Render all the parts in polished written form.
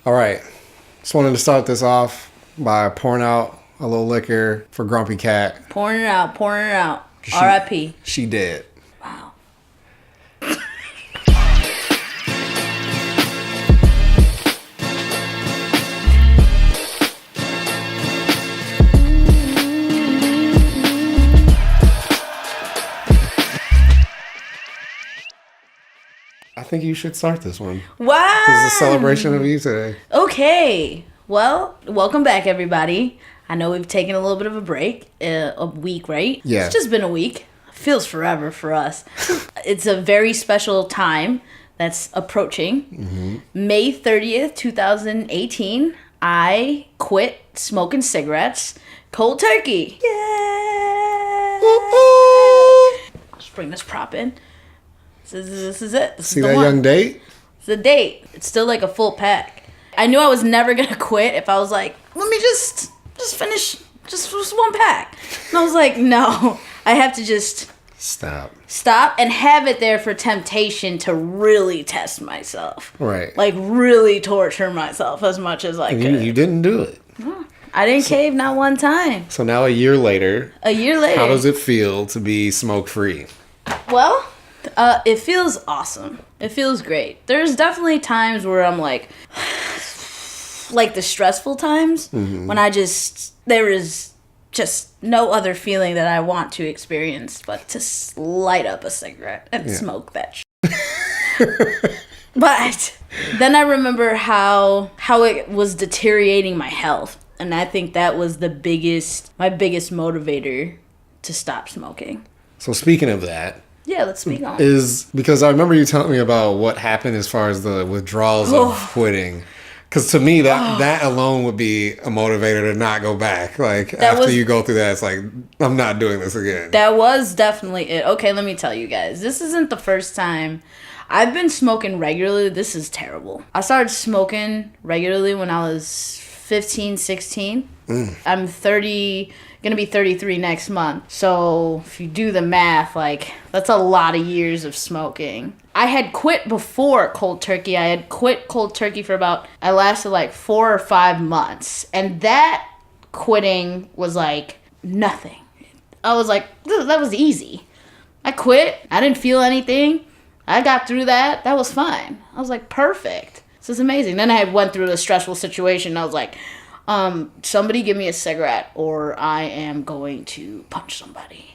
All right. Just wanted to start this off by pouring out a little liquor for Grumpy Cat. Pouring it out. R.I.P. She dead. Wow. I think you should start this one. Wow. This is a celebration of you today. Okay. Well, welcome back, everybody. I know we've taken a little bit of a break, a week, right? Yeah. It's just been a week. Feels forever for us. It's a very special time that's approaching. Mm-hmm. May 30th, 2018, I quit smoking cigarettes cold turkey. Yeah. Just bring this prop in. This is it. See that young date? It's the date. It's still like a full pack. I knew I was never going to quit if I was like, let me just finish just one pack. And I was like, no, I have to just stop and have it there for temptation to really test myself. Right. Like really torture myself as much as I could. You didn't do it. No, I didn't cave not one time. So now a year later. How does it feel to be smoke free? Well, it feels awesome. It feels great. There's definitely times where I'm like the stressful times when there is just no other feeling that I want to experience but to light up a cigarette and smoke that shit. But then I remember how it was deteriorating my health. And I think that was my biggest motivator to stop smoking. So speaking of that. Yeah, let's speak on it. Is because I remember you telling me about what happened as far as the withdrawals of quitting. Because to me, that alone would be a motivator to not go back. Like, after you go through that, it's like, I'm not doing this again. That was definitely it. Okay, let me tell you guys. This isn't the first time. I've been smoking regularly. This is terrible. I started smoking regularly when I was 15, 16. I'm 30, gonna be 33 next month. So if you do the math, like, that's a lot of years of smoking. I had quit before cold turkey. I had quit cold turkey for I lasted like 4 or 5 months. And that quitting was like nothing. I was like, that was easy. I quit. I didn't feel anything. I got through that. That was fine. I was like, perfect. This is amazing. Then I went through a stressful situation. I was like, somebody give me a cigarette or I am going to punch somebody.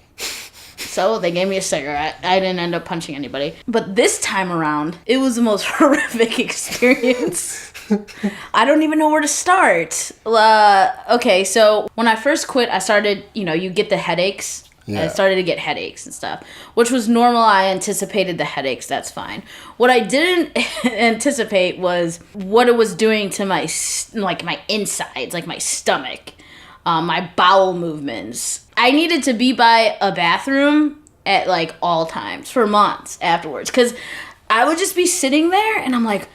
So they gave me a cigarette. I didn't end up punching anybody. But this time around, it was the most horrific experience. I don't even know where to start. Okay, so when I first quit, I started, you get the headaches. Yeah. I started to get headaches and stuff, which was normal. I anticipated the headaches. That's fine. What I didn't anticipate was what it was doing to my insides, like my stomach, my bowel movements. I needed to be by a bathroom at like all times for months afterwards, because I would just be sitting there and I'm like,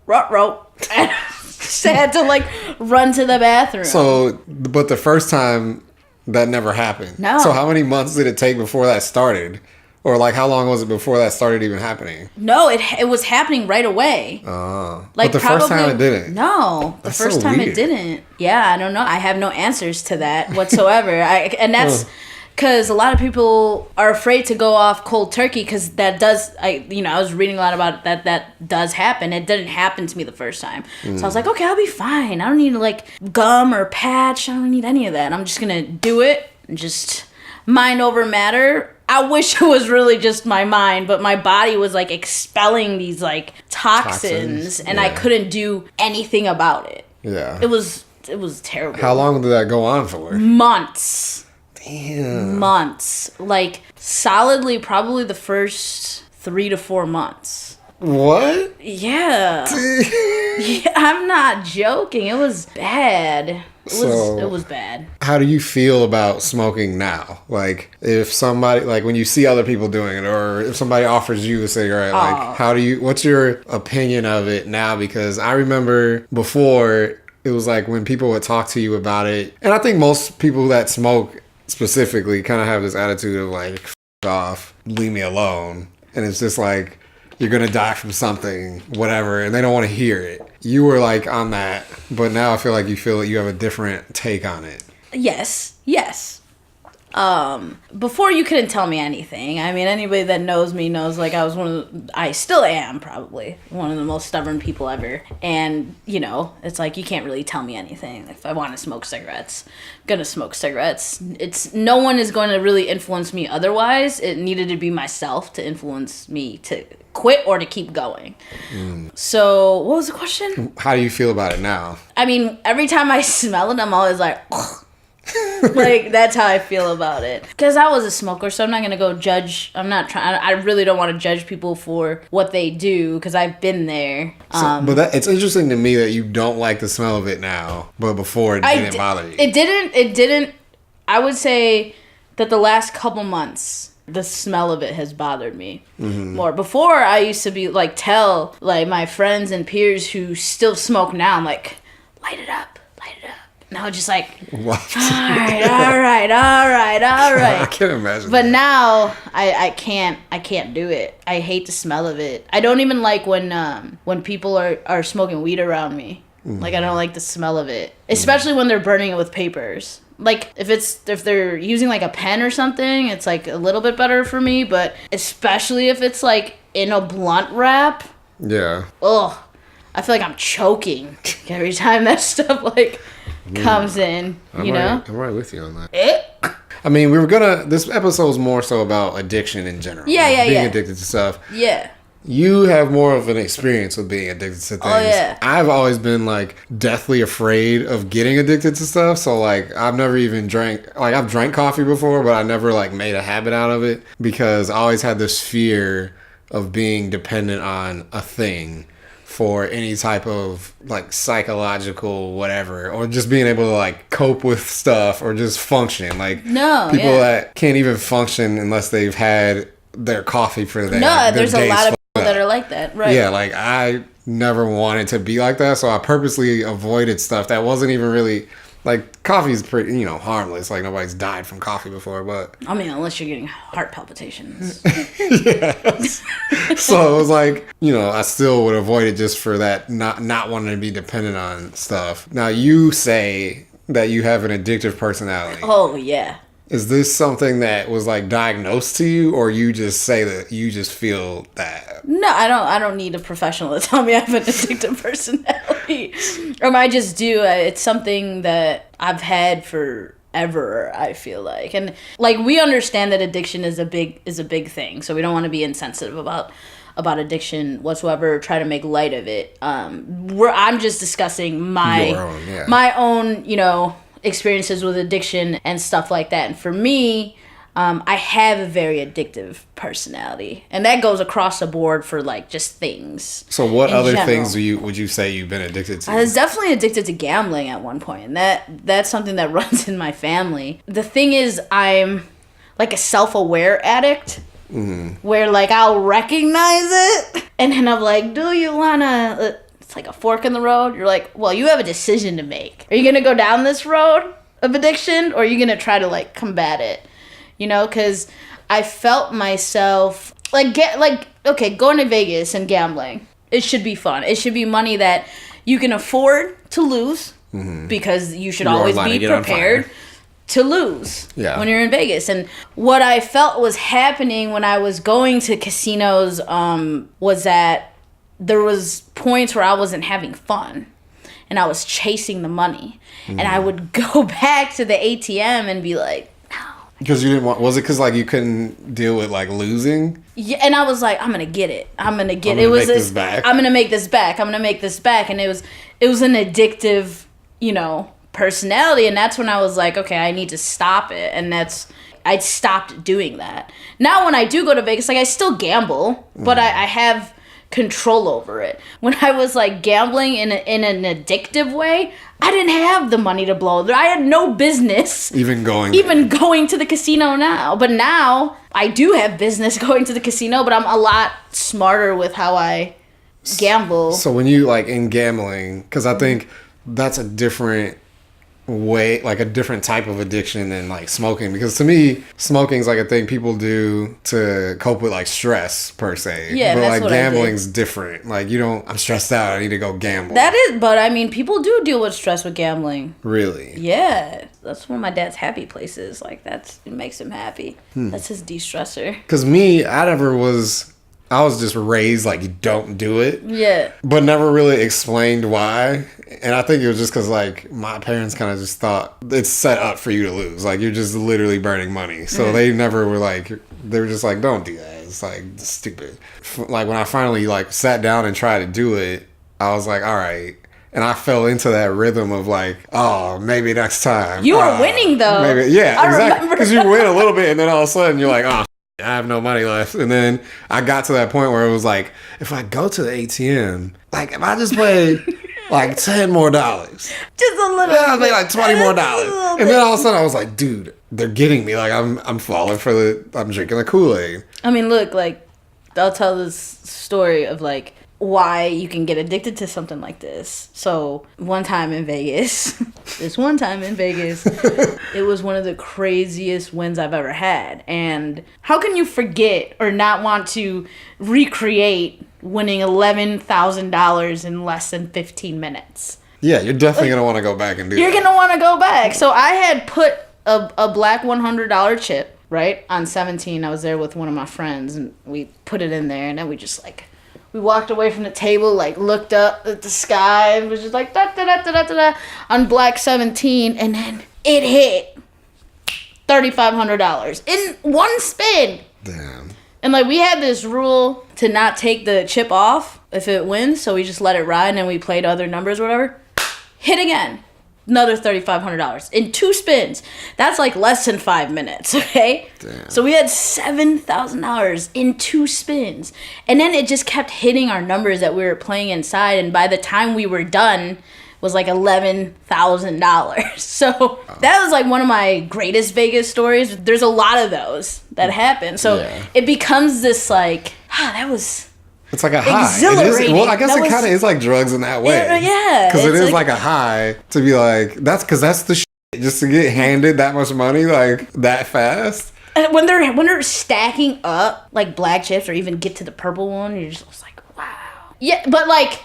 ruh-roh. And I had to like run to the bathroom. So, but the first time, that never happened. No. So how many months did it take before that started? Or like how long was it before that started even happening? No, it was happening right away. But the first time it didn't? No, the first time it didn't. Yeah, I don't know. I have no answers to that whatsoever. And that's because a lot of people are afraid to go off cold turkey because that does, I was reading a lot about it, that does happen. It didn't happen to me the first time. So I was like, okay, I'll be fine. I don't need like gum or patch. I don't need any of that. I'm just going to do it and just mind over matter. I wish it was really just my mind, but my body was like expelling these like toxins and I couldn't do anything about it. Yeah. It was terrible. How long did that go on for? Months. Damn. Months. Like, solidly probably the first 3 to 4 months. What? Yeah. Yeah, I'm not joking. It was bad. It was bad. How do you feel about smoking now? Like, if somebody, like, when you see other people doing it, or if somebody offers you a cigarette, like, what's your opinion of it now? Because I remember before, it was like when people would talk to you about it, and I think most people that smoke specifically kind of have this attitude of like, F off, leave me alone. And it's just like, you're gonna die from something, whatever, and they don't want to hear it. You were like on that, but now I feel like you have a different take on it. Yes. Before you couldn't tell me anything. I mean, anybody that knows me knows, like, I still am probably one of the most stubborn people ever. And, you know, it's like, you can't really tell me anything. If I want to smoke cigarettes, I'm gonna smoke cigarettes. No one is going to really influence me otherwise. It needed to be myself to influence me to quit or to keep going. So, what was the question? How do you feel about it now? I mean, every time I smell it, I'm always like, ugh. Like, that's how I feel about it. Because I was a smoker, so I'm not gonna go judge. I really don't want to judge people for what they do, because I've been there. It's interesting to me that you don't like the smell of it now, but before it didn't bother you. It didn't. I would say that the last couple months, the smell of it has bothered me more. Before, I used to be like, tell like my friends and peers who still smoke now, I'm like, light it up. And I was just like, what? all right. I can't imagine. But now I can't do it. I hate the smell of it. I don't even like when people are smoking weed around me. Like, I don't like the smell of it, especially when they're burning it with papers. Like, if they're using like a pen or something, it's like a little bit better for me. But especially if it's like in a blunt wrap. Yeah. Ugh. I feel like I'm choking every time that stuff like comes in, you know? I'm right with you on that. I mean, this episode's more so about addiction in general. Being addicted to stuff. Yeah. You have more of an experience with being addicted to things. Oh, yeah. I've always been, like, deathly afraid of getting addicted to stuff. So, like, I've never even I've drank coffee before, but I never, like, made a habit out of it. Because I always had this fear of being dependent on a thing for any type of like psychological whatever, or just being able to like cope with stuff or just function. Like people that can't even function unless they've had their coffee for there's a lot of people that are like that, right? Yeah, like I never wanted to be like that, so I purposely avoided stuff that wasn't even really like coffee's pretty, harmless. Like nobody's died from coffee before, but I mean, unless you're getting heart palpitations. Yes. So it was like, I still would avoid it just for that, not wanting to be dependent on stuff. Now you say that you have an addictive personality. Oh yeah. Is this something that was like diagnosed to you, or you just say that you just feel that? No, I don't need a professional to tell me I have an addictive personality. Or I just do. It's something that I've had forever, I feel like. And like, we understand that addiction is a big thing, so we don't want to be insensitive about addiction whatsoever, or try to make light of it. I'm just discussing my own, experiences with addiction and stuff like that. And for me, I have a very addictive personality, and that goes across the board for like just things. So what other things would you say you've been addicted to? I was definitely addicted to gambling at one point, and that's something that runs in my family. The thing is, I'm like a self-aware addict. Where like I'll recognize it, and then I'm like, do you wanna, it's like a fork in the road. You're like, well, you have a decision to make. Are you gonna go down this road of addiction, or are you gonna try to like combat it? Because I felt myself going to Vegas and gambling, it should be fun. It should be money that you can afford to lose, because you should always be prepared to lose when you're in Vegas. And what I felt was happening when I was going to casinos was that there was points where I wasn't having fun, and I was chasing the money. And I would go back to the ATM and be like, no. Because you didn't want, was it because like you couldn't deal with like losing? Yeah, and I was like, I'm gonna get it. I'm gonna make this back. And it was an addictive, personality. And that's when I was like, okay, I need to stop it. And I stopped doing that. Now when I do go to Vegas, like I still gamble, but I have control over it. When I was like gambling in an addictive way, I didn't have the money to blow. I had no business even going to the casino now. But now I do have business going to the casino, but I'm a lot smarter with how I gamble. So when you like in gambling, because I think that's a different way, like a different type of addiction than like smoking, because to me smoking's like a thing people do to cope with like stress per se. Yeah, but that's like what gambling's different. Like you don't, I'm stressed out, I need to go gamble. That is, but I mean, people do deal with stress with gambling. Really? Yeah, that's one of my dad's happy places. Like it makes him happy. That's his de-stressor. Because I was just raised like you don't do it. Yeah. But never really explained why. And I think it was just because like my parents kind of just thought it's set up for you to lose. Like you're just literally burning money. So they never were like, they were just like, don't do that. It's like stupid. Like when I finally like sat down and tried to do it, I was like, all right. And I fell into that rhythm of like, oh, maybe next time. You were winning though. Maybe, yeah, exactly. Because you win a little bit and then all of a sudden you're like, oh, I have no money left. And then I got to that point where it was like, if I go to the ATM, like if I just play like $10 more, just a little, I'll pay like $20 more. And then all of a sudden I was like, dude, they're getting me. Like I'm falling I'm drinking the Kool-Aid. I mean, look, like I'll tell this story of like why you can get addicted to something like this. So one time in Vegas, it was one of the craziest wins I've ever had. And how can you forget or not want to recreate winning $11,000 in less than 15 minutes? Yeah, you're definitely going to want to go back and do that. You're going to want to go back. So I had put a black $100 chip, right, on 17. I was there with one of my friends, and we put it in there, and then we just like... We walked away from the table, like, looked up at the sky, and was just like, da-da-da-da-da-da, on black 17, and then it hit $3,500 in one spin. Damn. And, like, we had this rule to not take the chip off if it wins, so we just let it ride, and then we played other numbers or whatever. Hit again. Another $3,500 in 2 spins. That's like less than 5 minutes, okay? Damn. So we had $7,000 in 2 spins. And then it just kept hitting our numbers that we were playing inside. And by the time we were done, was like $11,000. So that was like one of my greatest Vegas stories. There's a lot of those that happen. So it becomes this like, that was... It's like a high. Exhilarating. Well, I guess it kind of is like drugs in that way. Yeah. Because it is like a high to be like, that's the shit. Just to get handed that much money like that fast. And when they're stacking up like black chips or even get to the purple one, you're just like, wow. Yeah, but like,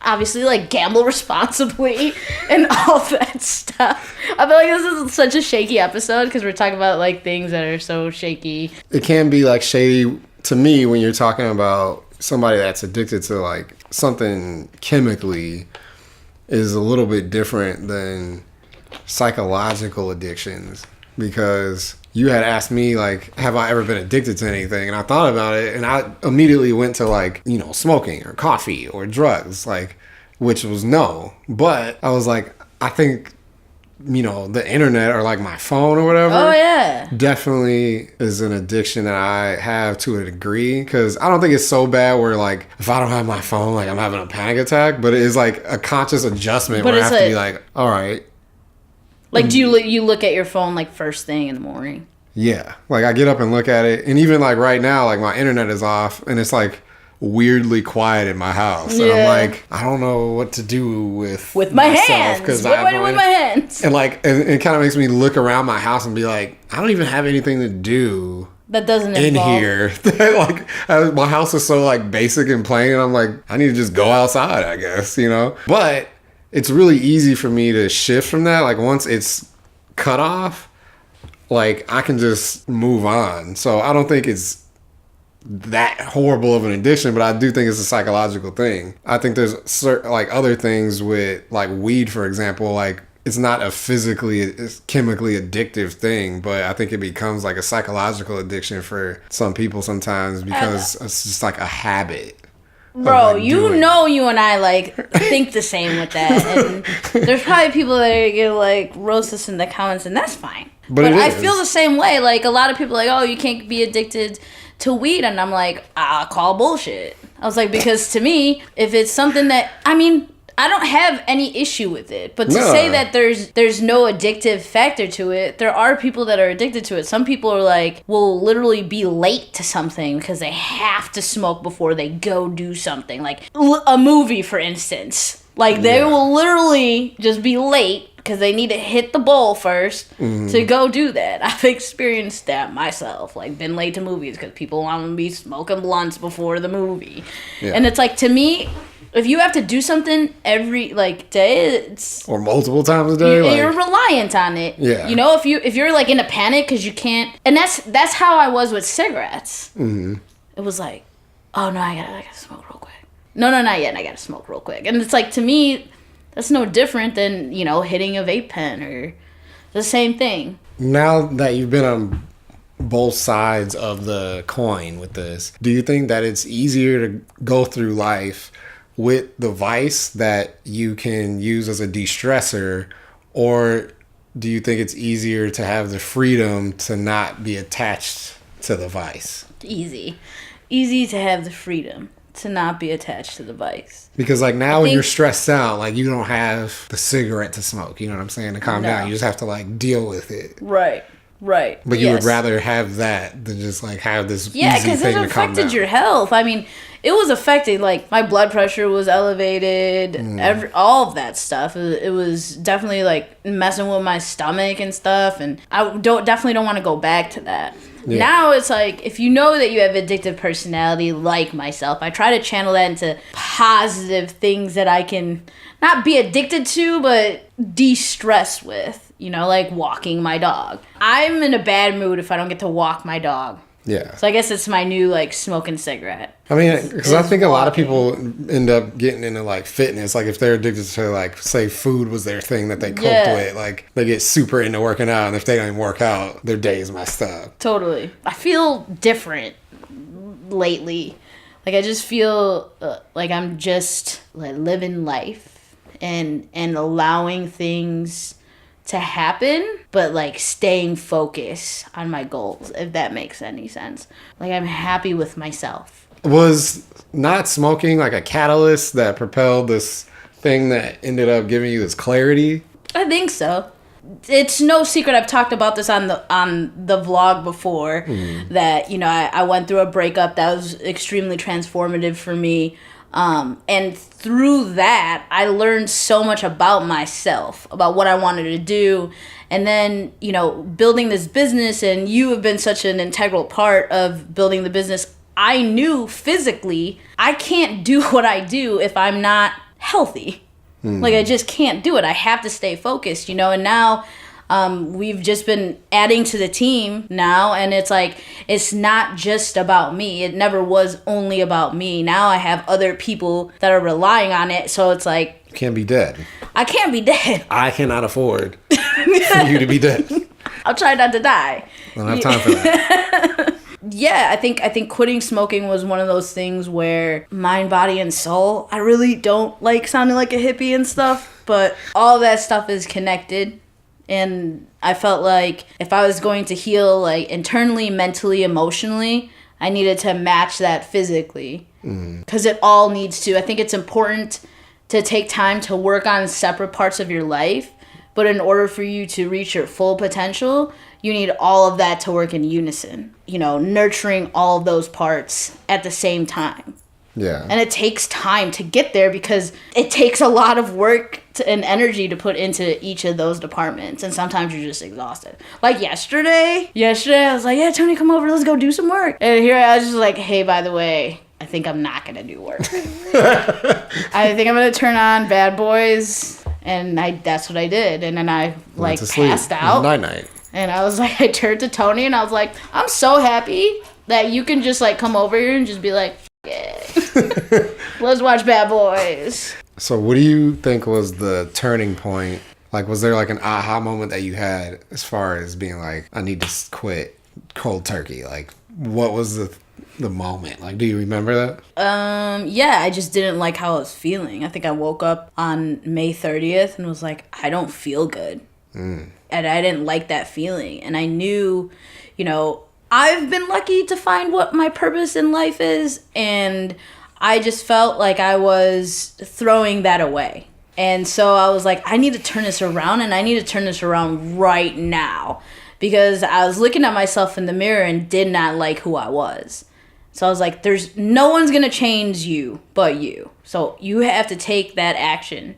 obviously like gamble responsibly and all that stuff. I feel like this is such a shaky episode because we're talking about like things that are so shaky. It can be like shady to me when you're talking about somebody that's addicted to like something chemically is a little bit different than psychological addictions, because you had asked me like, have I ever been addicted to anything? And I thought about it and I immediately went to like, smoking or coffee or drugs, like, which was no. But I was like, I think, the internet or like my phone or whatever. Oh, yeah. Definitely is an addiction that I have to a degree, because I don't think it's so bad where like if I don't have my phone, like I'm having a panic attack, but it is like a conscious adjustment where I have to be like, all right. Like, do you look at your phone like first thing in the morning? Yeah. Like I get up and look at it, and even like right now, like my internet is off and it's like weirdly quiet in my house. And I'm like, I don't know what to do with my hands. What do I do with my hands? And like, it kind of makes me look around my house and be like, I don't even have anything to do that doesn't in involve here. Like, my house is so like basic and plain, and I'm like, I need to just go outside, I guess, But it's really easy for me to shift from that. Like once it's cut off, like I can just move on. So I don't think it's that horrible of an addiction, but I do think it's a psychological thing. I think there's certain like other things with like weed, for example, like it's not a chemically addictive thing, but I think it becomes like a psychological addiction for some people sometimes because it's just like a habit. Bro, like you and I like think the same with that, and there's probably people that are gonna like roast us in the comments, and that's fine. But I feel the same way. Like a lot of people are like, oh, you can't be addicted to weed, and I'm like, I'll call bullshit. I was like, because to me, if it's something that, I mean, I don't have any issue with it, but to say that there's no addictive factor to it, there are people that are addicted to it. Some people are like, will literally be late to something because they have to smoke before they go do something, like a movie, for instance. Like they will literally just be late because they need to hit the bowl first to go do that. I've experienced that myself. Like, been late to movies because people want to be smoking blunts before the movie. Yeah. And it's like, to me, if you have to do something every, like, day, it's... Or multiple times a day. You're reliant on it. Yeah. You know, if you're, like, in a panic because you can't... And that's how I was with cigarettes. Mm-hmm. It was like, oh, no, I gotta smoke real quick. No, not yet. I gotta smoke real quick. And it's like, to me... That's no different than, you know, hitting a vape pen or the same thing. Now that you've been on both sides of the coin with this, do you think that it's easier to go through life with the vice that you can use as a de-stressor, or do you think it's easier to have the freedom to not be attached to the vice? Easy to have the freedom to not be attached to the vice. Because, like, now when you're stressed out, like, you don't have the cigarette to smoke, you know what I'm saying, to calm down. You just have to, like, deal with it. Right. But you would rather have that than just, like, have this easy thing to calm down. Yeah, because it affected your health. I mean, it was affecting, like, my blood pressure was elevated, all of that stuff. It was definitely, like, messing with my stomach and stuff, and I definitely don't want to go back to that. Yeah. Now it's like, if you know that you have addictive personality like myself, I try to channel that into positive things that I can not be addicted to, but de-stress with, you know, like walking my dog. I'm in a bad mood if I don't get to walk my dog. Yeah. So I guess it's my new, like, smoking cigarette. I mean, because I think a lot of people end up getting into, like, fitness. Like, if they're addicted to, like, say food was their thing that they coped with, like, they get super into working out. And if they don't even work out, their day is messed up. Totally. I feel different lately. Like, I just feel like I'm just, like, living life and allowing things to happen, but, like, staying focused on my goals, if that makes any sense. Like, I'm happy with myself. Was not smoking, like, a catalyst that propelled this thing that ended up giving you this clarity? I think so. It's no secret, I've talked about this on the vlog before, that, you know, I went through a breakup that was extremely transformative for me. And through that, I learned so much about myself, about what I wanted to do. And then, you know, building this business, and you have been such an integral part of building the business. I knew physically I can't do what I do if I'm not healthy. Like, I just can't do it. I have to stay focused, you know, and now we've just been adding to the team now, and it's like, it's not just about me. It never was only about me. Now I have other people that are relying on it, so it's like... You can't be dead. I can't be dead. I cannot afford for you to be dead. I'll try not to die. I don't have time for that. Yeah, I think quitting smoking was one of those things where mind, body, and soul, I really don't like sounding like a hippie and stuff, but all that stuff is connected. And I felt like if I was going to heal, like, internally, mentally, emotionally, I needed to match that physically. Because it all needs to. I think it's important to take time to work on separate parts of your life. But in order for you to reach your full potential, you need all of that to work in unison. You know, nurturing all of those parts at the same time. Yeah. And it takes time to get there because it takes a lot of work and energy to put into each of those departments. And sometimes you're just exhausted. Like yesterday I was like, yeah, Tony, come over, let's go do some work. And here I was just like, hey, by the way, I think I'm not going to do work. I think I'm going to turn on Bad Boys. And that's what I did. And then I, like, passed out. Night. And I was like, I turned to Tony and I was like, I'm so happy that you can just, like, come over here and just be like, yeah, let's watch Bad Boys. So what do you think was the turning point? Like, was there, like, an aha moment that you had as far as being like, I need to quit cold turkey? Like, what was the moment? Like, do you remember that? Yeah, I just didn't like how I was feeling. I think I woke up on May 30th and was like, I don't feel good. And I didn't like that feeling. And I knew, you know, I've been lucky to find what my purpose in life is. And I just felt like I was throwing that away. And so I was like, I need to turn this around, and I need to turn this around right now. Because I was looking at myself in the mirror and did not like who I was. So I was like, no one's going to change you but you. So you have to take that action.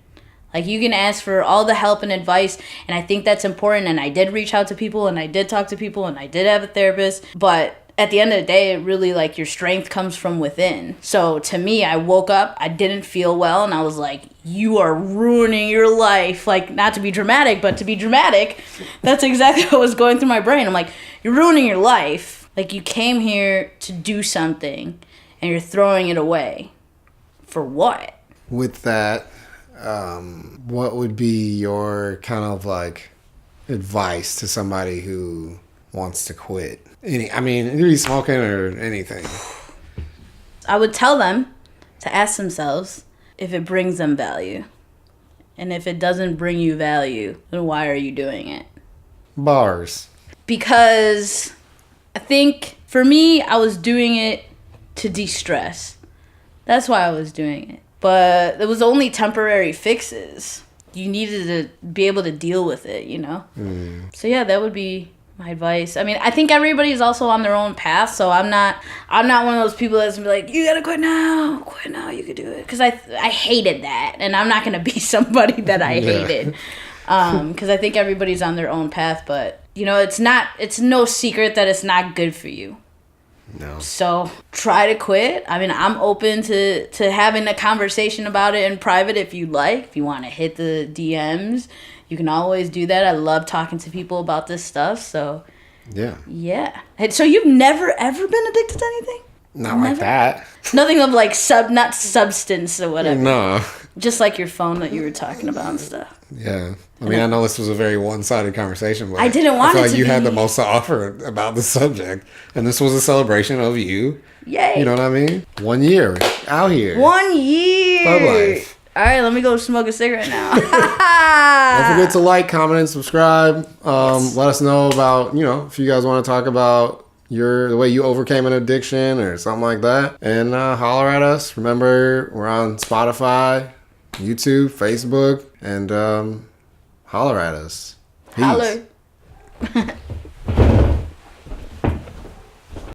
Like, you can ask for all the help and advice, and I think that's important, and I did reach out to people, and I did talk to people, and I did have a therapist, but at the end of the day, it really, like, your strength comes from within. So, to me, I woke up, I didn't feel well, and I was like, you are ruining your life. Like, not to be dramatic, but to be dramatic, that's exactly what was going through my brain. I'm like, you're ruining your life. Like, you came here to do something, and you're throwing it away. For what? With that, what would be your kind of like advice to somebody who wants to quit? It could be smoking or anything. I would tell them to ask themselves if it brings them value. And if it doesn't bring you value, then why are you doing it? Bars. Because I think for me, I was doing it to de-stress. That's why I was doing it. But it was only temporary fixes. You needed to be able to deal with it, you know? So yeah, that would be my advice. I mean, I think everybody's also on their own path, so I'm not one of those people that's gonna be like, you gotta quit now, you could do it. Because I hated that, and I'm not gonna be somebody that I hated. Because I think everybody's on their own path, but, you know, it's no secret that it's not good for you. No. So try to quit. I mean, I'm open to having a conversation about it in private if you like. If you want to hit the DMs, you can always do that. I love talking to people about this stuff. So yeah. So you've never ever been addicted to anything? Not like that. Nothing of like not substance or whatever. No. Just like your phone that you were talking about and stuff. Yeah. I mean, I know this was a very one-sided conversation, but I didn't want I feel it like to you be. had the most to offer about the subject, and this was a celebration of you. Yay! You know what I mean? 1 year out here. 1 year. Thug life. All right, let me go smoke a cigarette now. Don't forget to like, comment, and subscribe. Let us know about, if you guys want to talk about the way you overcame an addiction or something like that, and holler at us. Remember, we're on Spotify, YouTube, Facebook, and holler at us. Peace. Holler.